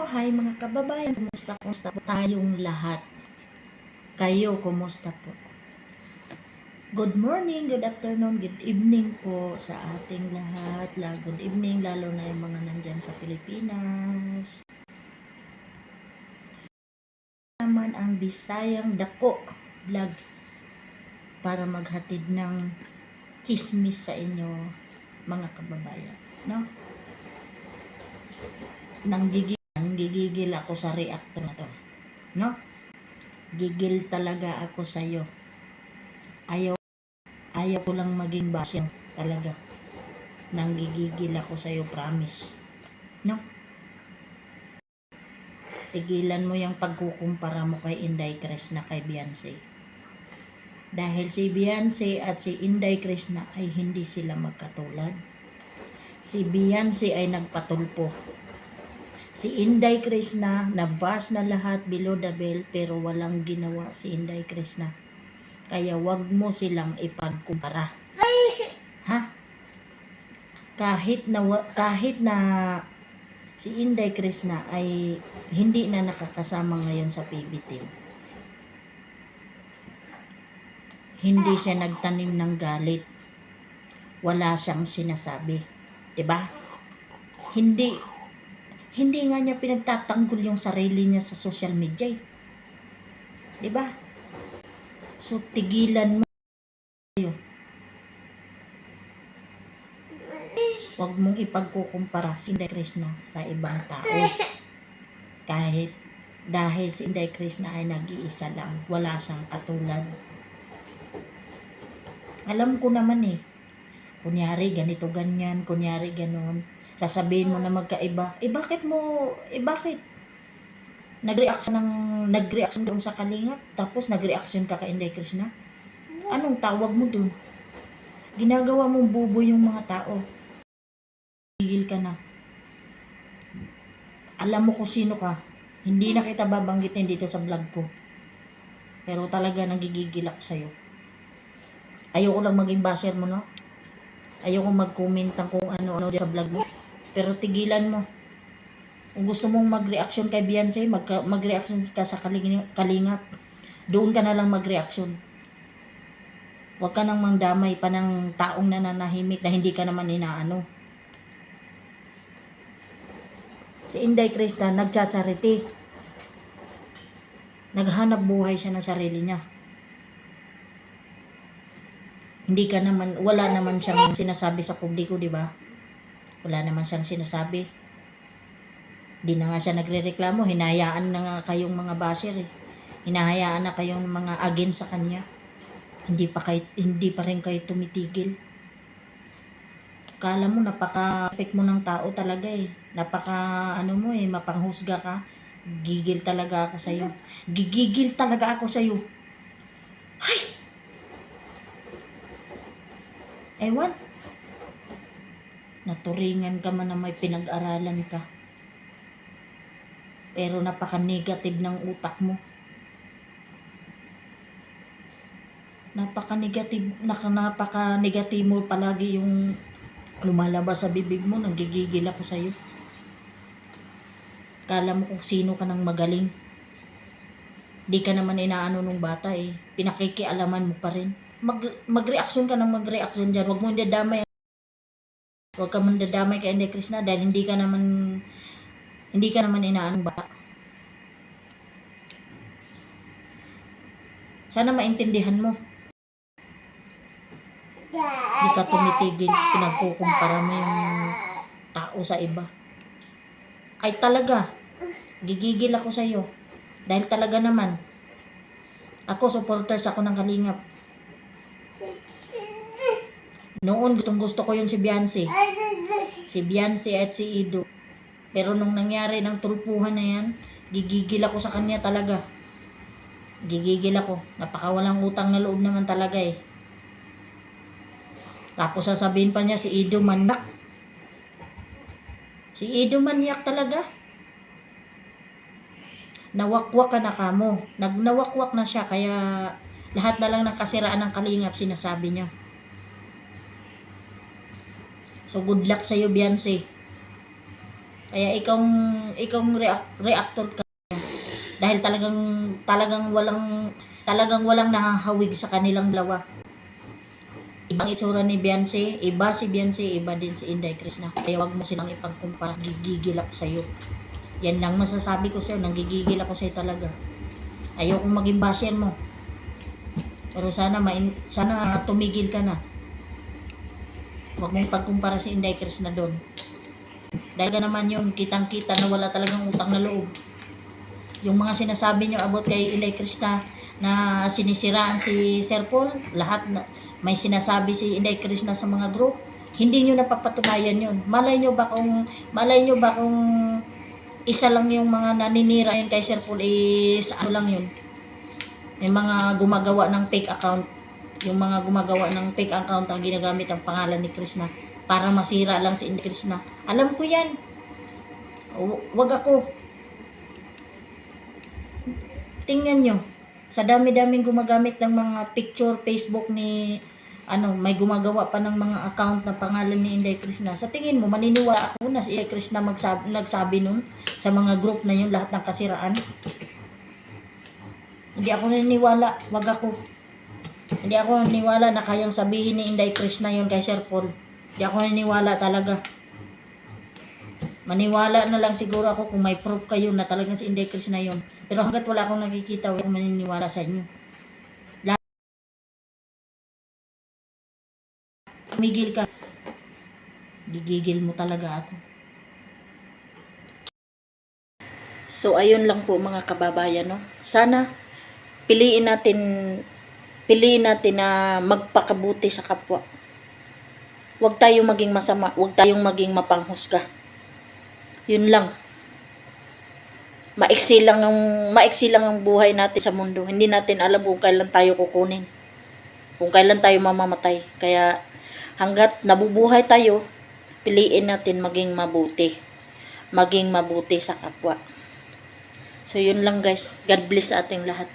Hi mga kababayan, kumusta po tayong lahat? Kayo, kumusta po? Good morning, good afternoon, good evening po sa ating lahat. Good evening, lalo na yung mga nandyan sa Pilipinas. Naman ang Bisayang Dako vlog para maghatid ng chismis sa inyo mga kababayan. No? Nanggigigil ako sa reactor na to. No? Gigil talaga ako sa iyo. Ayaw ko lang maging basyo talaga. Nanggigigil ako sa iyo, promise. No? Tigilan mo yung pagkukumpara mo kay Inday Krishna kay Beyonce. Dahil si Beyonce at si Inday Krishna ay hindi sila magkatulad. Si Beyonce ay nagpatulpo. Si Inday Krishna nabas na lahat below the belt pero walang ginawa si Inday Krishna. Kaya wag mo silang ipagkumpara. Ha? Kahit na si Inday Krishna ay hindi na nakakasama ngayon sa PB team. Hindi siya nagtanim ng galit. Wala siyang sinasabi. 'Di ba? Hindi nga niya pinagtatanggol yung sarili niya sa social media. 'Di ba? So tigilan mo. Huwag mong ipagkukumpara si Inday Krishna sa ibang tao. Dahil si Inday Krishna ay nag-iisa lang. Wala siyang katulad. Alam ko naman kunyari ganito ganyan, kunyari ganon. Sasabihin mo na magkaiba. Bakit? Nag-reaction doon sa Kalingap, tapos nag-reaction ka kay Inday Krishna? Anong tawag mo doon? Ginagawa mong bubo yung mga tao. Tigil ka na. Alam mo kung sino ka. Hindi na kita babanggitin dito sa vlog ko. Pero talaga nagigigil ako sa'yo. Ayoko lang maging basher mo, no? Ayoko mag-comment ng kung ano-ano sa vlog mo. Pero tigilan mo. Kung gusto mong mag-reaction kay Beyonce, mag-reaction ka sa Kalingap. Doon ka na lang mag-reaction. Huwag ka nang mangdamay pa ng taong nananahimik na hindi ka naman inaano. Si Inday Krishna nagcha-charity. Naghanap buhay siya ng sarili niya. Wala naman siyang sinasabi sa publiko, di ba? Wala naman siyang sinasabi. Di na nga siya nagrereklamo, hinahayaan na nga kayong mga basher Hinahayaan na kayong mga against sa kanya. Hindi pa rin kayo tumitigil. Kala mo napaka-pek mo ng tao talaga mapanghusga ka. Gigil talaga ako sa iyo. Gigigil talaga ako sa iyo. Hay! Ewan. Naturingan ka man na may pinag-aralan ka. Pero napaka-negative ng utak mo. Napaka-negative mo palagi yung lumalabas sa bibig mo. Nagigigil ako sa iyo. Kala mo kung sino ka nang magaling. Di ka naman inaano nung bata Pinakikialaman mo pa rin. Mag-reaction ka nang mag-reaction dyan. Huwag mo dadamay. Huwag ka mandadamay kay Inday Krishna dahil hindi ka naman inaano bata. Sana maintindihan mo. Di ka tumitigil, pinagkukumpara mo yung tao sa iba. Ay talaga, gigigil ako sa iyo. Dahil talaga naman, supporters ako ng Kalingap. Noon, gusto ko yung si Beyonce. Si Beyonce at si Ido. Pero nung nangyari ng tulpuhan na yan, gigigil ako sa kanya talaga. Gigigil ako. Napakawalang utang na loob naman talaga Tapos sasabihin pa niya si Ido manyak. Si Ido manyak talaga. Nawakwak ka na kamo. Nawakwak na siya kaya lahat na lang ng kasiraan ng Kalingap sinasabi niya. So good luck sa iyo, Beyonce. Kaya ikaw reactor ka dahil talagang walang nahahawig sa kanilang dalawa. Ibang itsura ni Beyonce, iba si Beyonce, iba din si Inday Krishna. Kaya wag mo silang ipagkumpara, gigigil ako sa'yo. Yan lang masasabi ko sa'yo, nanggigigil ako sa'yo talaga. Ayokong maging basher mo. Pero sana tumigil ka na. Huwag mong pagkumpara si Inday Krishna doon. Dahil ka naman yun, kitang-kita na wala talagang utang na loob. Yung mga sinasabi nyo about kay Inday Krishna na sinisiraan si Sir Paul, lahat na may sinasabi si Inday Krishna sa mga group, hindi nyo napapatunayan yun. Malay nyo ba kung isa lang yung mga naninira yun kay Sir Paul, is ano lang yun, may mga gumagawa ng fake account, yung mga gumagawa ng fake account ang ginagamit ang pangalan ni Krishna para masira lang si Inday Krishna. Alam ko yan. Wag ako. Tingnan nyo, sa dami-daming gumagamit ng mga picture Facebook ni may gumagawa pa ng mga account na pangalan ni Inday Krishna. Sa tingin mo, maniniwala ako na si Inday Krishna nagsabi nun sa mga group na yun, lahat ng kasiraan? Hindi ako naniniwala. Wag ako. Hindi ako naniniwala na kayang sabihin ni Inday Krishna yun kay Sir Paul. Hindi ako naniniwala talaga. Maniwala na lang siguro ako kung may proof kayo na talagang si Inday Krishna yun. Pero hanggat wala akong nakikita, wala akong maniniwala sa inyo. Tumigil ka. Gigigil mo talaga ako. So, ayun lang po mga kababayan, no? Sana piliin natin na magpakabuti sa kapwa. Huwag tayong maging masama, huwag tayong maging mapanghusga. Yun lang. Maiksi lang ang buhay natin sa mundo. Hindi natin alam kung kailan tayo kukunin. Kung kailan tayo mamamatay. Kaya hanggat nabubuhay tayo, piliin natin maging mabuti. Maging mabuti sa kapwa. So yun lang guys. God bless sa ating lahat.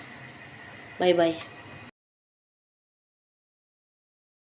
Bye bye.